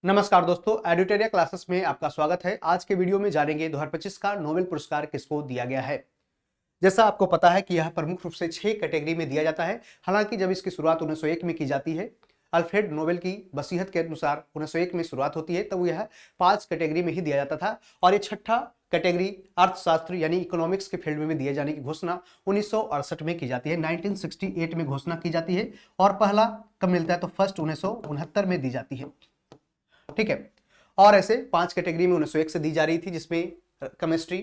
नमस्कार दोस्तों, एडुटेरिया क्लासेस में आपका स्वागत है। आज के वीडियो में जानेंगे 2025 का नोबेल पुरस्कार किसको दिया गया है। जैसा आपको पता है कि यह प्रमुख रूप से 6 कैटेगरी में दिया जाता है। हालांकि जब इसकी शुरुआत 1901 में की जाती है, अल्फ्रेड नोबेल की वसीयत के अनुसार 1901 में शुरुआत होती है, तब यह 5 कैटेगरी में ही दिया जाता था और ये छठा कैटेगरी अर्थशास्त्र यानी इकोनॉमिक्स के फील्ड में दिए जाने की घोषणा 1968 में की जाती है। 1968 में घोषणा की जाती है और पहला कब मिलता है तो फर्स्ट 1969 में दी जाती है। ठीक है। और ऐसे 5 कैटेगरी में 1901 से दी जा रही थी, जिसमें chemistry,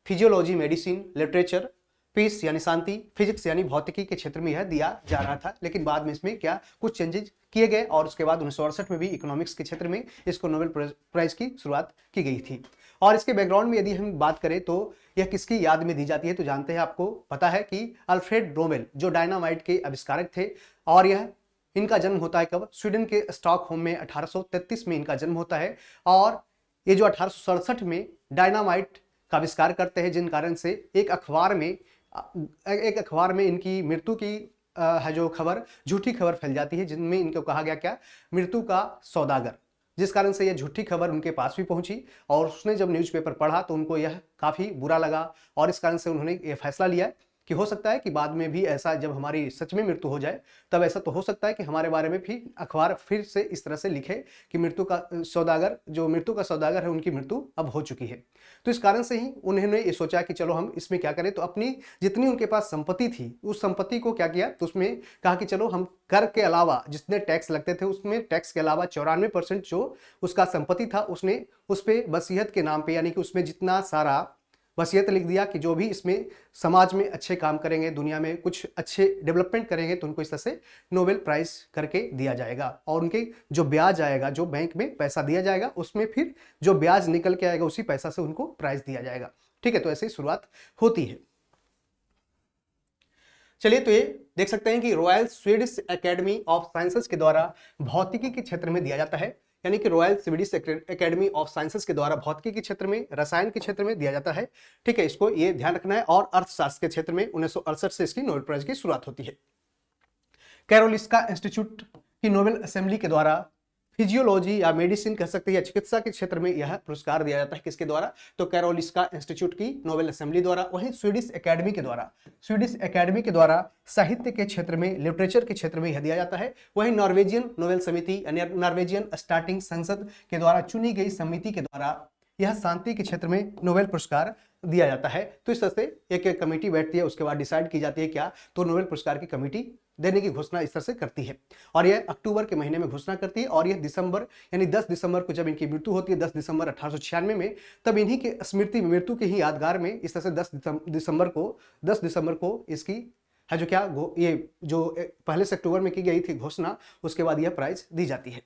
physiology, medicine, literature, peace यानी शांति, फिजिक्स यानी भौतिकी के क्षेत्र में यह दिया जा रहा था। लेकिन बाद में इसमें क्या कुछ चेंजेस किए गए और उसके बाद 1968 में भी इकोनॉमिक्स के क्षेत्र में इसको नोबेल प्राइज की शुरुआत की गई थी। और इसके बैकग्राउंड में यदि हम बात करें तो यह किसकी याद में दी जाती है, तो जानते हैं, आपको पता है कि अल्फ्रेड नोबेल जो डायनामाइट के आविष्कारक थे, और यह इनका जन्म होता है कब, स्वीडन के स्टॉकहोम में 1833 में इनका जन्म होता है। और ये जो 1867 में डायनामाइट का आविष्कार करते हैं, जिन कारण से एक अखबार में इनकी मृत्यु की है जो खबर, झूठी खबर फैल जाती है, जिनमें इनको कहा गया क्या, मृत्यु का सौदागर। जिस कारण से यह झूठी खबर उनके पास भी पहुंची और उसने जब न्यूज़पेपर पढ़ा तो उनको यह काफी बुरा लगा और इस कारण से उन्होंने यह फैसला लिया कि हो सकता है कि बाद में भी ऐसा, जब हमारी सच में मृत्यु हो जाए, तब ऐसा तो हो सकता है कि हमारे बारे में भी अखबार फिर से इस तरह से लिखे कि मृत्यु का सौदागर है, उनकी मृत्यु अब हो चुकी है। तो इस कारण से ही उन्होंने ये सोचा कि चलो हम इसमें क्या करें, तो अपनी जितनी उनके पास संपत्ति थी उस संपत्ति को क्या किया, तो उसमें कहा कि चलो हम कर के अलावा जितने टैक्स लगते थे उसमें टैक्स के अलावा 94% जो उसका संपत्ति था उसने उस पर वसीयत के नाम पे, यानी कि उसमें जितना सारा वसीयत लिख दिया कि जो भी इसमें समाज में अच्छे काम करेंगे, दुनिया में कुछ अच्छे डेवलपमेंट करेंगे, तो उनको इस तरह से नोबेल प्राइज करके दिया जाएगा। और उनके जो ब्याज आएगा, जो बैंक में पैसा दिया जाएगा, उसमें फिर जो ब्याज निकल के आएगा उसी पैसा से उनको प्राइज दिया जाएगा। ठीक है, तो ऐसे ही शुरुआत होती है। चलिए, तो ये देख सकते हैं कि royal Swedish academy of sciences के द्वारा भौतिकी के क्षेत्र में दिया जाता है, यानी कि royal Swedish academy of sciences के द्वारा भौतिकी के क्षेत्र में, रसायन के क्षेत्र में दिया जाता है। ठीक है, इसको ये ध्यान रखना है। और अर्थशास्त्र के क्षेत्र में 1968 से इसकी नोबेल प्राइज की शुरुआत होती है। कैरोलिस्का इंस्टीट्यूट की नोबेल असेंबली के द्वारा फिजियोलॉजी या मेडिसिन कह सकते हैं या चिकित्सा के क्षेत्र में यह पुरस्कार दिया जाता है। किसके द्वारा, तो कैरोलिस्का इंस्टीट्यूट की नोबेल असेंबली द्वारा। वहीं स्वीडिश एकेडमी के द्वारा साहित्य के क्षेत्र में, लिटरेचर के क्षेत्र में यह दिया जाता है। वहीं नॉर्वेजियन नोबेल समिति यानी नॉर्वेजियन स्टार्टिंग संसद के द्वारा चुनी गई समिति के द्वारा यह शांति के क्षेत्र में नोबेल पुरस्कार दिया जाता है। तो इस तरह से एक एक कमेटी बैठती है, उसके बाद डिसाइड की जाती है क्या, तो नोबेल पुरस्कार की कमेटी देने की घोषणा इस तरह से करती है। और यह अक्टूबर के महीने में घोषणा करती है और यह दिसंबर यानी 10 दिसंबर को जब इनकी मृत्यु होती है, 10 दिसंबर 1896 में, तब इन्हीं के स्मृति में, मृत्यु के ही यादगार में इस तरह से 10 दिसंबर को इसकी है जो क्या ये जो पहले से अक्टूबर में की गई थी घोषणा, उसके बाद यह प्राइज दी जाती है।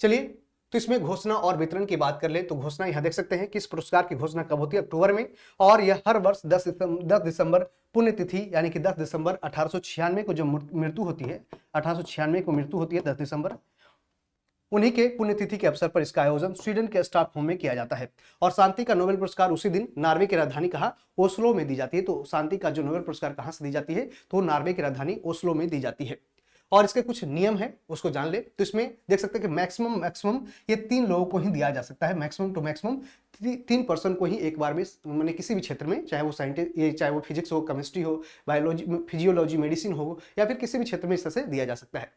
चलिए, तो इसमें घोषणा और वितरण की बात कर ले तो घोषणा यहां देख सकते हैं कि इस पुरस्कार की घोषणा कब होती है, अक्टूबर में। और यह हर वर्ष 10 दिसंबर पुण्यतिथि यानी कि 10 दिसंबर 1896 को जो मृत्यु होती है, 1896 को मृत्यु होती है 10 दिसंबर, उन्हीं के पुण्यतिथि के अवसर पर इसका आयोजन स्वीडन के स्टॉकहोम में किया जाता है। और शांति का नोबेल पुरस्कार उसी दिन नार्वे की राजधानी कहा, ओस्लो में दी जाती है। तो शांति का जो नोबेल पुरस्कार कहां से दी जाती है, तो नार्वे की राजधानी ओस्लो में दी जाती है। और इसके कुछ नियम है, उसको जान ले। तो इसमें देख सकते हैं कि मैक्सिमम ये 3 लोगों को ही दिया जा सकता है। मैक्सिमम टू मैक्सिमम 3 पर्सन को ही एक बार में, मैंने किसी भी क्षेत्र में, चाहे वो साइंटिस्ट, चाहे वो फिजिक्स हो, केमिस्ट्री हो, बायोलॉजी, फिजियोलॉजी, मेडिसिन हो, या फिर किसी भी क्षेत्र में इस तरह से दिया जा सकता है।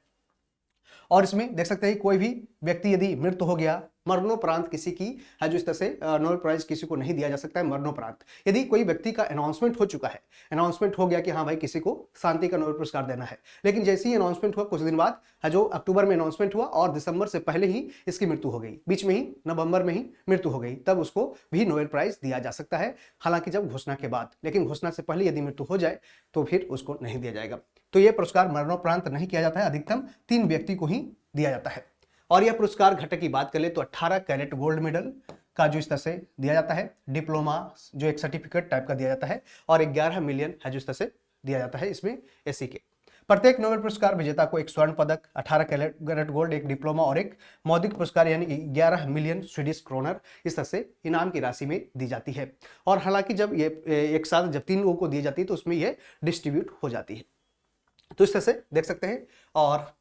और इसमें देख सकते हैं कोई भी व्यक्ति यदि मृत हो गया, मरणोपरांत किसी की है जो इस तरह से नोबेल प्राइज किसी को नहीं दिया जा सकता है मरणोपरांत। यदि कोई व्यक्ति का अनाउंसमेंट हो चुका है, अनाउंसमेंट हो गया कि हाँ भाई किसी को शांति का नोबेल पुरस्कार देना है, लेकिन जैसे ही अनाउंसमेंट हुआ कुछ दिन बाद, है जो अक्टूबर में अनाउंसमेंट हुआ और दिसंबर से पहले ही इसकी मृत्यु हो गई, बीच में ही नवंबर में ही मृत्यु हो गई, तब उसको भी नोबेल प्राइज दिया जा सकता है। हालांकि जब घोषणा के बाद, लेकिन घोषणा से पहले यदि मृत्यु हो जाए तो फिर उसको नहीं दिया जाएगा। तो यह पुरस्कार मरणोपरांत नहीं किया जाता है, अधिकतम 3 व्यक्ति को ही दिया जाता है। और यह पुरस्कार घटक की बात कर ले तो 18 कैरेट गोल्ड मेडल का जो इस तरह से दिया जाता है, डिप्लोमा जो एक सर्टिफिकेट टाइप का दिया जाता है, और 11 मिलियन है जो इस तरह से दिया जाता है इसमें एसी के। प्रत्येक नोबेल पुरस्कार विजेता को एक स्वर्ण पदक, 18 कैरेट गोल्ड, एक डिप्लोमा और एक मौद्रिक पुरस्कार यानी 11 मिलियन स्वीडिश क्रोनर इस तरह से इनाम की राशि में दी जाती है। और हालांकि जब ये एक साथ जब 3 लोगों को दी जाती है तो उसमें ये डिस्ट्रीब्यूट हो जाती है। तो इस तरह से देख सकते हैं। और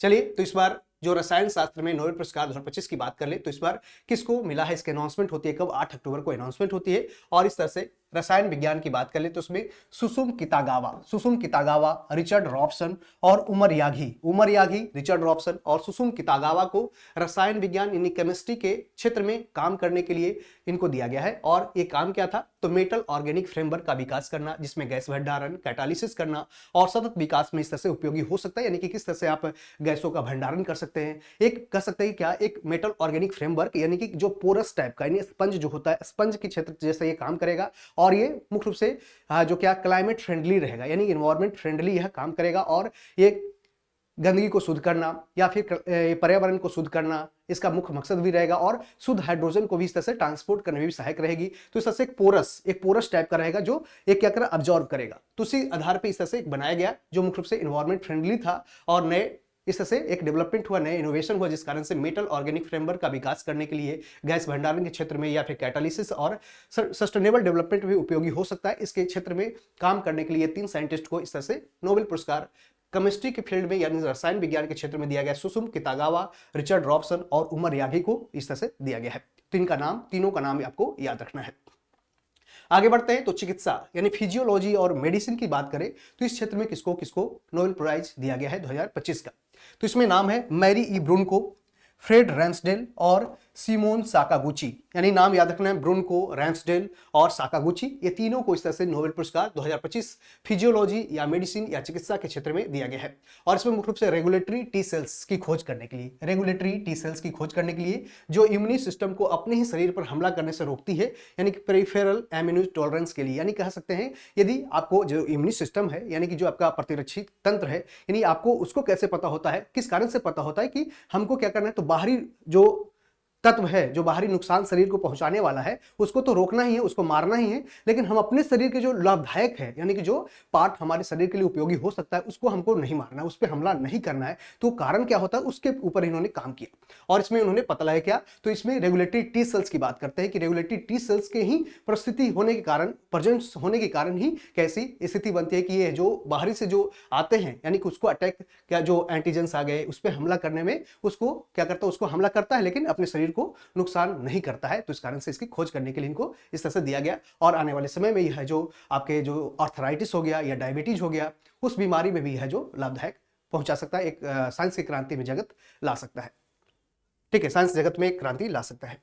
चलिए तो इस बार जो रसायन शास्त्र में नोबेल पुरस्कार 2025 की बात कर ले तो इस बार किसको मिला है, इसकी अनाउंसमेंट होती है कब, 8 अक्टूबर को अनाउंसमेंट होती है। और इस तरह से रसायन विज्ञान की बात कर ले तो उसमें सुसुम कितागावा, रिचर्ड रॉबसन और उमर यागी, रिचर्ड रॉबसन और सुसुम कितागावा को रसायन विज्ञान यानी केमिस्ट्री के क्षेत्र में काम करने के लिए इनको दिया गया है। और ये काम क्या था, तो मेटल ऑर्गेनिक फ्रेमवर्क का विकास करना, जिसमें गैस भंडारण, कैटालिसिस करना और सतत विकास में इस तरह से उपयोगी हो सकता है, यानी कि किस तरह से आप गैसों का भंडारण कर सकते हैं। एक कह सकते हैं क्या, एक मेटल ऑर्गेनिक फ्रेमवर्क यानी कि जो पोरस टाइप का, यानी स्पंज जो होता है, स्पंज के क्षेत्र जैसे ये काम करेगा। और ये मुख्य रूप से जो क्या क्लाइमेट फ्रेंडली रहेगा, यानी इन्वायरमेंट फ्रेंडली यह काम करेगा। और ये गंदगी को शुद्ध करना या फिर पर्यावरण को शुद्ध करना इसका मुख्य मकसद भी रहेगा। और शुद्ध हाइड्रोजन को भी इस तरह से ट्रांसपोर्ट करने में भी सहायक रहेगी। तो इस तरह से एक पोरस टाइप का रहेगा जो एक क्या करेगा, अब्जॉर्ब करेगा। तो उसी आधार पर इस तरह से एक बनाया गया जो मुख्य रूप से इन्वायरमेंट फ्रेंडली था। और नए इस तरह से एक डेवलपमेंट हुआ, नए इनोवेशन हुआ, जिस कारण से मेटल ऑर्गेनिक फ्रेमवर्क का विकास करने के लिए गैस भंडारण के क्षेत्र में या फिर कैटालिसिस और सस्टेनेबल डेवलपमेंट भी उपयोगी हो सकता है। इसके क्षेत्र में काम करने के लिए 3 साइंटिस्ट को इस तरह से नोबेल पुरस्कार केमिस्ट्री के फील्ड में यानी रसायन विज्ञान के क्षेत्र में दिया गया। सुसुम कितागावा, रिचर्ड रॉबसन और उमर यागी को इस तरह से दिया गया है। तो तीनों का नाम आपको याद रखना है। आगे बढ़ते हैं तो चिकित्सा यानी फिजियोलॉजी और मेडिसिन की बात करें तो इस क्षेत्र में किसको किसको नोबेल प्राइज दिया गया है 2025 का। तो इसमें नाम है मैरी ई ब्रुनको, फ्रेड रैंसडेल और सिमोन साकागुची, यानी नाम याद रखना है, ब्रुनको, रैंसडेल और साकागुची, ये तीनों को इस तरह से नोबेल पुरस्कार 2025 फिजियोलॉजी या मेडिसिन या चिकित्सा के क्षेत्र में दिया गया है। और इसमें मुख्य रूप से रेगुलेटरी टी सेल्स की खोज करने के लिए जो इम्यूनी सिस्टम को अपने ही शरीर पर हमला करने से रोकती है, यानी कि पेरिफेरल इम्यून टॉलरेंस के लिए, यानी कह सकते हैं यदि आपको जो इम्यूनी सिस्टम है यानी कि जो आपका प्रतिरक्षी तंत्र है, यानी आपको उसको कैसे पता होता है, किस कारण से पता होता है कि हमको क्या करना है, तो बाहरी जो तत्व है, जो बाहरी नुकसान शरीर को पहुंचाने वाला है, उसको तो रोकना ही है, उसको मारना ही है। लेकिन हम अपने शरीर के जो लाभदायक है यानी कि जो पार्ट हमारे शरीर के लिए उपयोगी हो सकता है, उसको हमको नहीं मारना है, उस पर हमला नहीं करना है। तो कारण क्या होता है, उसके ऊपर इन्होंने काम किया और इसमें उन्होंने पता लगाया क्या, तो इसमें रेगुलेटरी टी सेल्स की बात करते हैं कि रेगुलेटरी टी सेल्स के ही परिस्थिति होने के कारण, प्रेजेंस होने के कारण ही कैसी स्थिति बनती है कि ये जो बाहरी से जो आते हैं यानी कि उसको अटैक, क्या जो एंटीजेंस आ गए उस पर हमला करने में उसको क्या करता है, उसको हमला करता है लेकिन अपने शरीर को नुकसान नहीं करता है। तो इस कारण से इसकी खोज करने के लिए इनको इस तरह से दिया गया। और आने वाले समय में यह जो आपके जो आर्थराइटिस हो गया या डायबिटीज हो गया, उस बीमारी में भी यह जो लाभदायक पहुंचा सकता है, एक साइंस की क्रांति में जगत ला सकता है। ठीक है, साइंस जगत में एक क्रांति ला सकता है।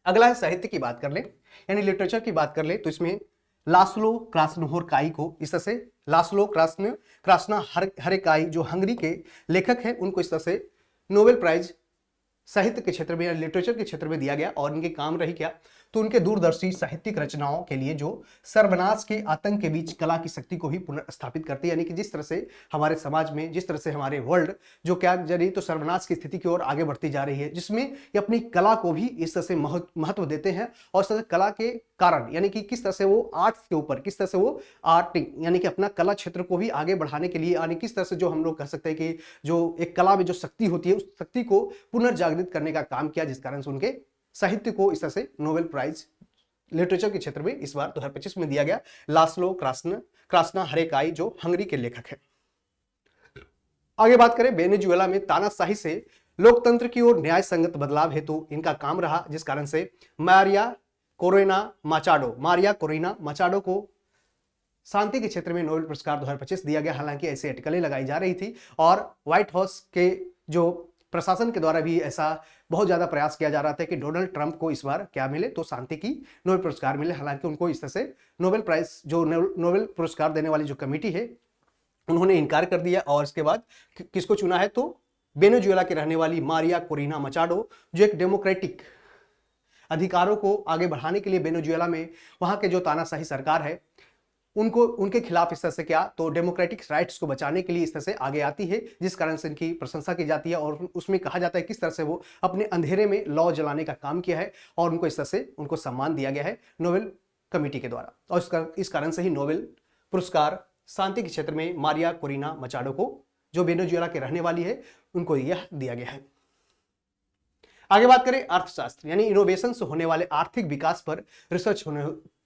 अगला है साहित्य की बात कर ले यानी लिटरेचर की बात कर ले तो इसमें लास्लो क्रास्नहोरकाई को इस तरह से, लास्लो क्रास्ना हरेकाई जो हंगरी के लेखक हैं, उनको इस तरह से नोबेल प्राइज साहित्य के क्षेत्र में या लिटरेचर के क्षेत्र में दिया गया। और इनके काम रही क्या, तो उनके दूरदर्शी साहित्यिक रचनाओं के लिए जो सर्वनाश के आतंक के बीच कला की शक्ति को भी पुनर्स्थापित करती है, यानी कि जिस तरह से हमारे समाज में, जिस तरह से हमारे वर्ल्ड जो क्या जरी तो सर्वनाश की स्थिति की ओर आगे बढ़ती जा रही है, जिसमें ये अपनी कला को भी इस तरह से महत्व देते हैं। और इस तरह से कला के कारण यानी कि किस तरह से वो आर्ट्स के ऊपर, किस तरह से वो आर्टिंग यानी कि अपना कला क्षेत्र को भी आगे बढ़ाने के लिए, यानी किस तरह से जो हम लोग कह सकते हैं कि जो एक कला में जो शक्ति होती है, उस शक्ति को पुनर्जागृत करने का काम किया, जिस कारण से उनके साहित्य को इस तरह से नोबेल प्राइज लिटरेचर के क्षेत्र में इस बार 2025 में दिया गया। लास्लो क्रास्ना हरेकाई जो हंगरी के लेखक हैं। आगे बात करें वेनेजुएला में तानाशाही से लोकतंत्र की ओर न्याय संगत बदलाव हेतु इनका काम रहा, जिस कारण से मारिया कोरेना माचाडो को शांति के क्षेत्र में नोबेल पुरस्कार 2025 दिया गया। हालांकि ऐसी अटकलें लगाई जा रही थी और व्हाइट हाउस के जो प्रशासन के द्वारा भी ऐसा बहुत ज्यादा प्रयास किया जा रहा था कि डोनाल्ड ट्रंप को इस बार क्या मिले, तो शांति की नोबेल पुरस्कार मिले। हालांकि उनको इस तरह से नोबेल प्राइज जो नोबेल पुरस्कार देने वाली जो कमेटी है उन्होंने इनकार कर दिया। और इसके बाद किसको चुना है, तो वेनेजुएला की रहने वाली मारिया कोरिना मचाडो, जो एक डेमोक्रेटिक अधिकारों को आगे बढ़ाने के लिए वेनेजुएला में वहां के जो तानाशाही सरकार है उनको, उनके खिलाफ इस तरह से क्या, तो डेमोक्रेटिक राइट्स को बचाने के लिए इस तरह से आगे आती है, जिस कारण से इनकी प्रशंसा की जाती है। और उसमें कहा जाता है किस तरह से वो अपने अंधेरे में लौ जलाने का काम किया है और उनको इस तरह से उनको सम्मान दिया गया है नोबेल कमेटी के द्वारा। और इस कारण से ही नोबेल पुरस्कार शांति के क्षेत्र में मारिया कोरिना मचाडो को, जो वेनेजुएला के रहने वाली है, उनको यह दिया गया है। आगे बात करें अर्थशास्त्र यानी इनोवेशन से होने वाले आर्थिक विकास पर रिसर्च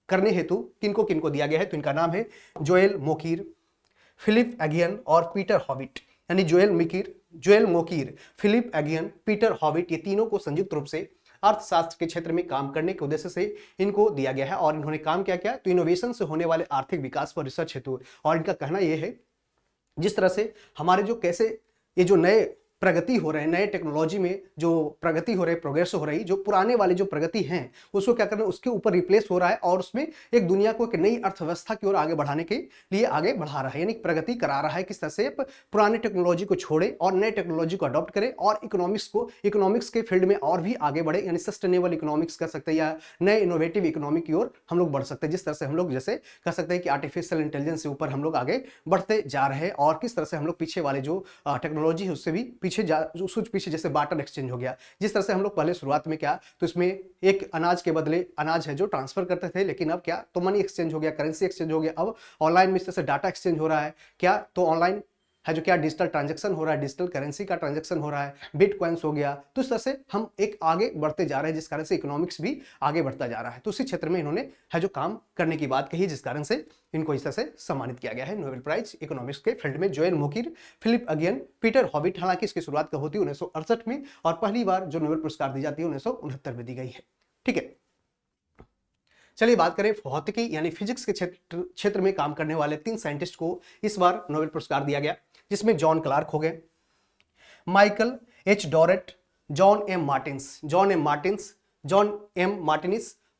करने हेतु किनको किनको दिया गया है, तो इनका नाम है जोएल मोकीर, फिलिप एगियन और पीटर हॉबिट। यानी Joel Joel Mokyr, Philippe Aghion, Peter Howitt, ये तीनों को संयुक्त रूप से अर्थशास्त्र के क्षेत्र में काम करने के उद्देश्य से इनको दिया गया है। और इन्होंने काम क्या किया, तो इनोवेशन से होने वाले आर्थिक विकास पर रिसर्च हेतु। और इनका कहना यह है, जिस तरह से हमारे जो कैसे ये जो नए प्रगति हो रहे हैं, नए टेक्नोलॉजी में जो प्रगति हो रही है, प्रोग्रेस हो रही, जो पुराने वाले जो प्रगति हैं उसको क्या करना है, उसके ऊपर रिप्लेस हो रहा है और उसमें एक दुनिया को एक नई अर्थव्यवस्था की ओर आगे बढ़ाने के लिए आगे बढ़ा रहा है, यानी प्रगति करा रहा है। किस तरह से पुराने टेक्नोलॉजी को छोड़े और नए टेक्नोलॉजी को अडॉप्ट करे और इकोनॉमिक्स के फील्ड में और भी आगे बढ़े, यानी सस्टेनेबल इकोनॉमिक्स कर सकते हैं या नए इनोवेटिव इकोनॉमी की ओर हम लोग बढ़ सकते हैं। जिस तरह से हम लोग जैसे कह सकते हैं कि आर्टिफिशियल इंटेलिजेंस के ऊपर हम लोग आगे बढ़ते जा रहे हैं और किस तरह से हम लोग पीछे वाले जो टेक्नोलॉजी है उससे भी पीछे जैसे बार्टर एक्सचेंज हो गया। जिस तरह से हम लोग पहले शुरुआत में क्या, तो इसमें एक अनाज के बदले अनाज है जो ट्रांसफर करते थे, लेकिन अब क्या, तो मनी एक्सचेंज हो गया, करेंसी एक्सचेंज हो गया। अब ऑनलाइन में इस तरह से डाटा एक्सचेंज हो रहा है, क्या, तो ऑनलाइन है जो क्या डिजिटल ट्रांजैक्शन हो रहा है, डिजिटल करेंसी का ट्रांजैक्शन हो रहा है, बिटकॉइंस हो गया। तो इस तरह से हम एक आगे बढ़ते जा रहे हैं, जिस कारण से इकोनॉमिक्स भी आगे बढ़ता जा रहा है। तो उसी क्षेत्र में इन्होंने है जो काम करने की बात कही, जिस कारण से इनको इस तरह से सम्मानित किया गया है नोबेल प्राइज इकोनॉमिक्स के फील्ड में। Joel Mokyr, Philippe Aghion, Peter Howitt. हालांकि इसकी शुरुआत कब होती है, 1968 में, और पहली बार जो नोबेल पुरस्कार दी जाती है 1969 में दी गई है। ठीक है, चलिए बात करें भौतिकी यानी फिजिक्स के क्षेत्र में काम करने वाले 3 साइंटिस्ट को इस बार नोबेल पुरस्कार दिया गया, जिसमें जॉन क्लार्क हो गए, Michel H Devoret, John M Martinis,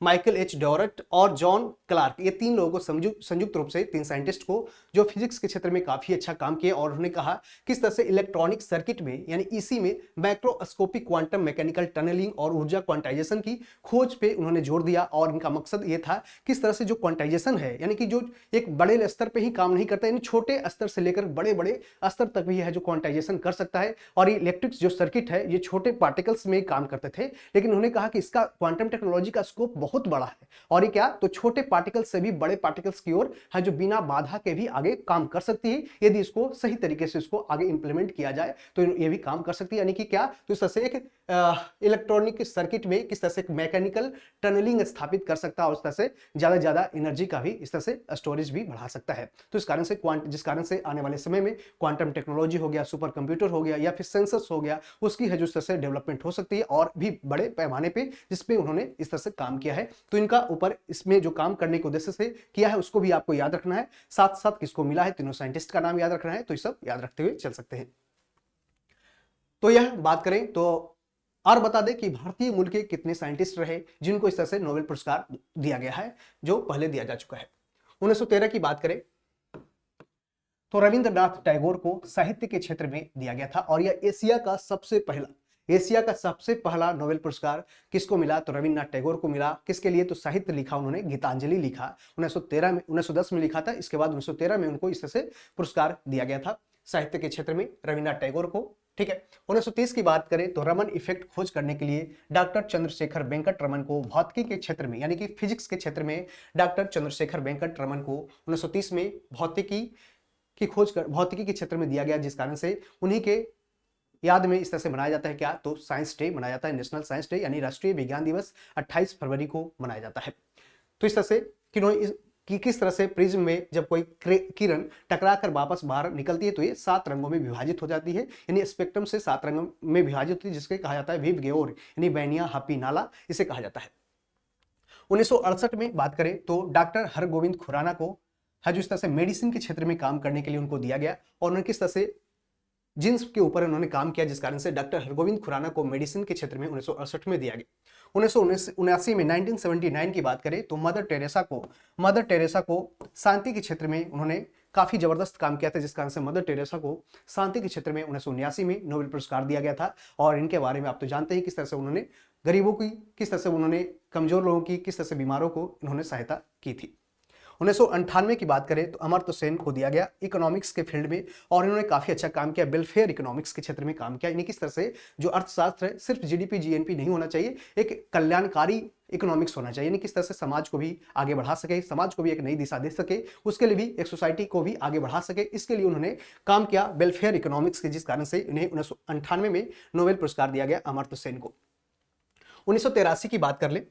Michel H Devoret और जॉन क्लार्क। ये 3 लोगों को संयुक्त रूप से 3 साइंटिस्ट को जो फिजिक्स के क्षेत्र में काफी अच्छा काम किया, और उन्होंने कहा किस तरह से इलेक्ट्रॉनिक सर्किट में यानी ईसी में मैक्रोस्कोपिक क्वांटम मैकेनिकल टनलिंग और ऊर्जा क्वांटाइजेशन की खोज पे उन्होंने जोर दिया। और इनका मकसद ये था किस तरह से जो क्वांटाइजेशन है, यानी कि जो एक बड़े स्तर पे ही काम नहीं करता, यानी छोटे स्तर से लेकर बड़े बड़े स्तर तक भी है जो क्वांटाइजेशन कर सकता है। और ये इलेक्ट्रिक जो सर्किट है ये छोटे पार्टिकल्स में काम करते थे, लेकिन उन्होंने कहा कि इसका क्वांटम टेक्नोलॉजी का स्कोप बहुत बड़ा है, और ये क्या, तो छोटे पार्टिकल्स से भी बड़े पार्टिकल्स की ओर है जो बिना बाधा के भी आगे काम कर सकती है, यदि इसको सही तरीके से इसको आगे इंप्लीमेंट किया जाए तो ये भी काम कर सकती है। यानी कि क्या, तो इस तरह से एक इलेक्ट्रॉनिक सर्किट में किस तरह से मैकेनिकल टनलिंग स्थापित कर सकता है, और इस तरह से ज्यादा एनर्जी का भी इस तरह से स्टोरेज भी बढ़ा सकता है। तो इस कारण से जिस कारण से आने वाले समय में क्वांटम टेक्नोलॉजी हो गया, सुपर कंप्यूटर हो गया, या फिर सेंसर्स हो गया, उसकी है जो इस तरह से डेवलपमेंट हो सकती है और भी बड़े पैमाने पे, जिसपे उन्होंने इस तरह से काम किया है। तो इनका ऊपर इसमें जो काम करने के उद्देश्य से किया है उसको भी आपको याद रखना है, साथ साथ किसको मिला है, तीनों साइंटिस्ट का नाम याद रखना है। तो ये सब याद रखते हुए चल सकते हैं। तो यह बात करें तो और बता दें कि भारतीय मूल के कितने साइंटिस्ट रहे जिनको इस तरह से नोबेल पुरस्कार दिया गया है, जो पहले दिया जा चुका है। 1913 की बात करें तो रविंद्रनाथ टैगोर को साहित्य के क्षेत्र में दिया गया था, और यह एशिया का सबसे पहला नोबेल पुरस्कार किसको मिला, तो रविंद्रनाथ टैगोर को मिला। किसके लिए, तो साहित्य लिखा उन्होंने, गीतांजलि लिखा 1910 में लिखा था। इसके बाद 1913 में उनको इस तरह से पुरस्कार दिया गया था साहित्य के क्षेत्र में रविंद्रनाथ टैगोर को। ठीक है, 1930 की बात करें तो रमन इफेक्ट खोज करने के लिए डॉक्टर चंद्रशेखर वेंकट रमन को भौतिकी के क्षेत्र में यानी कि फिजिक्स के क्षेत्र में डॉक्टर चंद्रशेखर वेंकट रमन को 1930 में भौतिकी के क्षेत्र में दिया गया, जिस कारण से उन्हीं के याद में इस तरह से मनाया जाता है क्या, तो साइंस डे मनाया जाता है, नेशनल साइंस डे यानी राष्ट्रीय विज्ञान दिवस 28 फरवरी को मनाया जाता है। तो इस तरह से कि किस तरह से प्रिज्म में जब कोई किरण टकरा कर वापस बाहर निकलती है तो ये 7 रंगों में विभाजित हो जाती है, यानी स्पेक्ट्रम से 7 रंगों में विभाजित होती है, जिसके कहा जाता है विव गेओर यानी बैनिया हापी नाला इसे कहा जाता है। 1968 में बात करें तो डॉक्टर हरगोविंद खुराना को है जो इस तरह से मेडिसिन के क्षेत्र में काम करने के लिए उनको दिया गया, और उन्होंने किस तरह से जीन्स के ऊपर उन्होंने काम किया, जिस कारण से डॉक्टर हरगोविंद खुराना को मेडिसिन के क्षेत्र में 1968 में दिया गया। 1979 में 1979 की बात करें तो मदर टेरेसा को शांति के क्षेत्र में उन्होंने काफी जबरदस्त काम किया था, जिस कारण से मदर टेरेसा को शांति के क्षेत्र में 1979 में नोबेल पुरस्कार दिया गया था। और इनके बारे में आप तो जानते हैं किस तरह से उन्होंने गरीबों की, किस तरह से उन्होंने कमजोर लोगों की, किस तरह से बीमारों को उन्होंने सहायता की थी। 1998 की बात करें तो अमर्त्य सेन को दिया गया इकोनॉमिक्स के फील्ड में, और इन्होंने काफी अच्छा काम किया, वेलफेयर इकोनॉमिक्स के क्षेत्र में काम किया। यानी किस तरह से जो अर्थशास्त्र है सिर्फ जीडीपी जीएनपी नहीं होना चाहिए, एक कल्याणकारी इकोनॉमिक्स होना चाहिए, यानी किस तरह से समाज को भी आगे बढ़ा सके, समाज को भी एक नई दिशा दे सके, उसके लिए भी एक सोसाइटी को भी आगे बढ़ा सके, इसके लिए उन्होंने काम किया वेलफेयर इकोनॉमिक्स के, जिस कारण से इन्हें 1998 में नोबेल पुरस्कार दिया गया अमर्त्य सेन को। 1983 की बात कर ले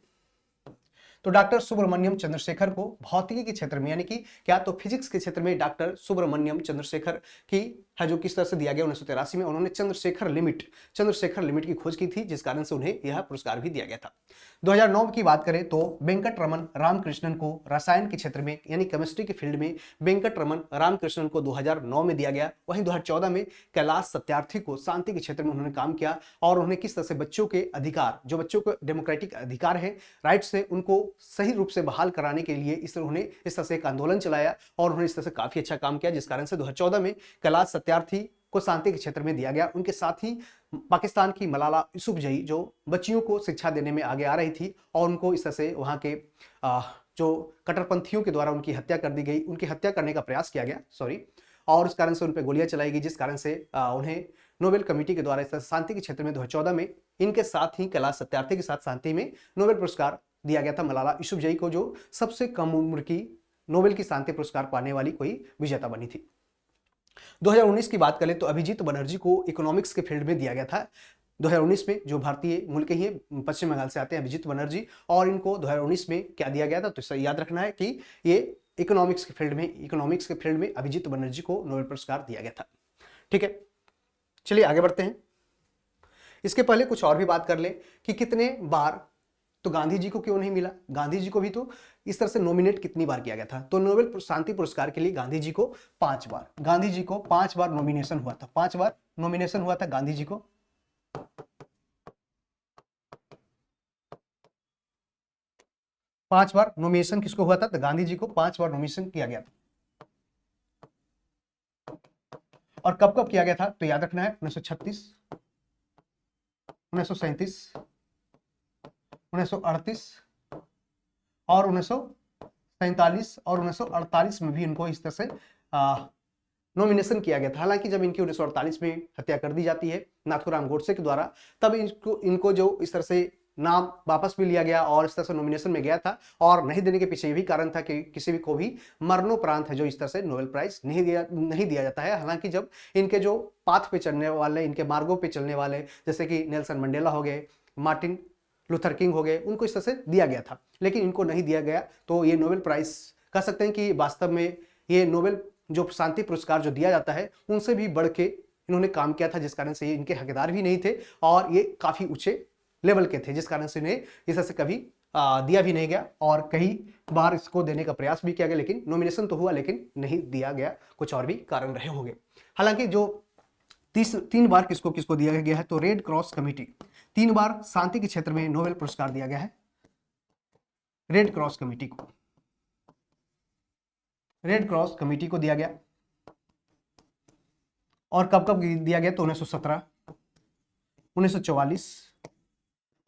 तो डॉक्टर सुब्रमण्यम चंद्रशेखर को भौतिकी के क्षेत्र में यानी कि क्या, तो फिजिक्स के क्षेत्र में डॉक्टर सुब्रमण्यम चंद्रशेखर की है जो किस तरह से दिया गया 1983 में। उन्होंने चंद्रशेखर लिमिट की खोज की थी, जिस कारण से उन्हें यह पुरस्कार भी दिया गया था। 2009 की बात करें तो वेंकट रमन रामकृष्णन को रसायन के क्षेत्र में यानी केमिस्ट्री के फील्ड में वेंकट रमन रामकृष्णन को 2009 में दिया गया। वहीं 2014 में कैलाश सत्यार्थी को शांति के क्षेत्र में उन्होंने काम किया और उन्होंने किस तरह से बच्चों के अधिकार, जो बच्चों को डेमोक्रेटिक अधिकार है, राइट्स है, उनको सही रूप से बहाल कराने के लिए उन्होंने इस तरह से एक आंदोलन चलाया और उन्होंने इस तरह से काफी अच्छा काम किया, जिस कारण से 2014 में कैलाश सत्यार्थी को शांति के क्षेत्र में दिया गया। उनके साथ ही पाकिस्तान की मलाला यूसुफजई जो बच्चियों को शिक्षा देने में आगे आ रही थी और उनको इस तरह से वहां के जो कट्टरपंथियों के द्वारा उनकी हत्या कर दी गई, उनकी हत्या करने का प्रयास किया गया और उस कारण से उन पर गोलियां चलाई गई, जिस कारण से उन्हें नोबेल कमेटी के द्वारा इस तरह शांति के क्षेत्र में 2014 में इनके साथ ही कैलाश सत्यार्थी के साथ शांति में नोबेल पुरस्कार दिया गया था मलाला यूसुफजई को, जो सबसे कम उम्र की नोबेल की शांति पुरस्कार पाने वाली कोई विजेता बनी थी। 2019 की बात करें तो अभिजीत बनर्जी को इकोनॉमिक्स के फील्ड में दिया गया था 2019 में, जो भारतीय मूल के ही पश्चिम बंगाल से आते हैं अभिजीत बनर्जी, और इनको 2019 में क्या दिया गया था, तो इसे याद रखना है कि ये इकोनॉमिक्स के फील्ड में अभिजीत बनर्जी को नोबेल पुरस्कार दिया गया था। ठीक है, चलिए आगे बढ़ते हैं। इसके पहले कुछ और भी बात कर ले कि कितने बार, तो गांधी जी को क्यों नहीं मिला, गांधी जी को भी तो इस तरह से नॉमिनेट कितनी बार किया गया था, तो नोबेल शांति पुरस्कार के लिए गांधी जी को 5 बार, गांधी जी को 5 बार नॉमिनेशन हुआ था, 5 बार नॉमिनेशन हुआ था गांधी जी को। पांच बार नॉमिनेशन किसको हुआ था, तो गांधी जी को 5 बार नॉमिनेशन किया गया था। और कब कब किया गया था, तो याद रखना है 1936, 1937, 1938 और 1947 और 1948 में भी इनको इस तरह से नॉमिनेशन किया गया था। हालांकि जब इनकी 1948 में हत्या कर दी जाती है नाथूराम गोडसे के द्वारा, तब इनको जो इस तरह से नाम वापस भी लिया गया और इस तरह से नॉमिनेशन में गया था, और नहीं देने के पीछे ये भी कारण था कि किसी भी को भी मरणोपरांत है जो इस तरह से नोबेल प्राइज नहीं दिया जाता है। हालांकि जब इनके जो पाथ पे चलने वाले, इनके मार्गों पे चलने वाले, जैसे कि नेल्सन मंडेला हो गए, मार्टिन लूथर किंग हो गए, उनको इस तरह से दिया गया था, लेकिन इनको नहीं दिया गया। तो ये नोबेल प्राइज कह सकते हैं कि वास्तव में ये नोबेल जो शांति पुरस्कार जो दिया जाता है उनसे भी बढ़ के इन्होंने काम किया था, जिस कारण से ये इनके हकदार भी नहीं थे और ये काफी ऊंचे लेवल के थे, जिस कारण से इन्हें इस तरह से कभी दिया भी नहीं गया और कई बार इसको देने का प्रयास भी किया गया, लेकिन नॉमिनेशन तो हुआ लेकिन नहीं दिया गया। कुछ और भी कारण रहे होंगे। हालांकि जो 3 बार किसको दिया गया है, तो रेड क्रॉस कमेटी, 3 बार शांति के क्षेत्र में नोबेल पुरस्कार दिया गया है रेड क्रॉस कमेटी को, रेड क्रॉस कमेटी को दिया गया। और कब कब दिया गया, तो 1917, 1944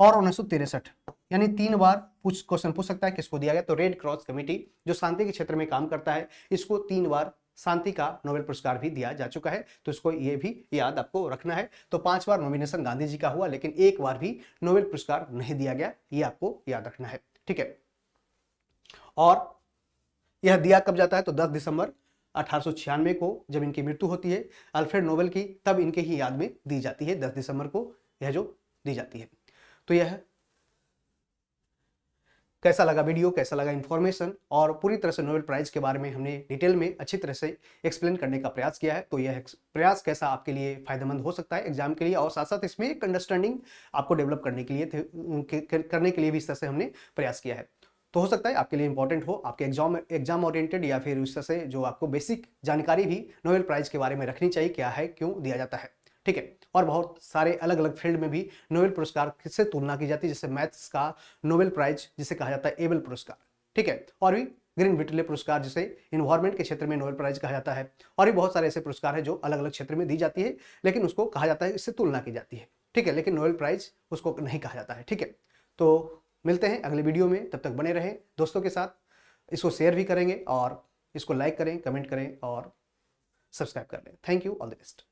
और 1963, यानी 3 बार क्वेश्चन पूछ सकता है किसको दिया गया, तो रेड क्रॉस कमेटी जो शांति के क्षेत्र में काम करता है, इसको 3 बार शांति का नोबेल पुरस्कार भी दिया जा चुका है, तो इसको ये भी याद आपको रखना है। तो 5 बार नॉमिनेशन गांधी जी का हुआ, लेकिन 1 बार भी नोबेल पुरस्कार नहीं दिया गया, ये आपको याद रखना है। ठीक है, और यह दिया कब जाता है, तो 10 दिसंबर 1896 को जब इनकी मृत्यु होती है अल्फ्रेड नोबेल की, तब इनके ही याद में दी जाती है, 10 दिसंबर को यह जो दी जाती है। तो यह कैसा लगा वीडियो, कैसा लगा इन्फॉर्मेशन, और पूरी तरह से नोबेल प्राइज के बारे में हमने डिटेल में अच्छी तरह से एक्सप्लेन करने का प्रयास किया है। तो यह प्रयास कैसा आपके लिए फायदेमंद हो सकता है एग्जाम के लिए, और साथ साथ इसमें एक अंडरस्टैंडिंग आपको डेवलप करने के लिए भी इस तरह से हमने प्रयास किया है। तो हो सकता है आपके लिए इंपॉर्टेंट हो, आपके एग्जाम ओरिएंटेड, या फिर उस तरह से जो आपको बेसिक जानकारी भी नोबेल प्राइज के बारे में रखनी चाहिए, क्या है, क्यों दिया जाता है। ठीक है, और बहुत सारे अलग अलग फील्ड में भी नोबेल पुरस्कार किससे तुलना की जाती है, जैसे मैथ्स का नोबेल प्राइज जिसे कहा जाता है एबल पुरस्कार। ठीक है, और भी ग्रीन विटले पुरस्कार जिसे इन्वायरमेंट के क्षेत्र में नोबेल प्राइज कहा जाता है, और भी बहुत सारे ऐसे पुरस्कार है जो अलग अलग क्षेत्र में दी जाती है, लेकिन उसको कहा जाता है, इससे तुलना की जाती है। ठीक है, लेकिन नोबेल प्राइज उसको नहीं कहा जाता है। ठीक है, तो मिलते हैं अगले वीडियो में, तब तक बने रहें दोस्तों के साथ, इसको शेयर भी करेंगे और इसको लाइक करें, कमेंट करें और सब्सक्राइब कर लें। Thank you, all the best.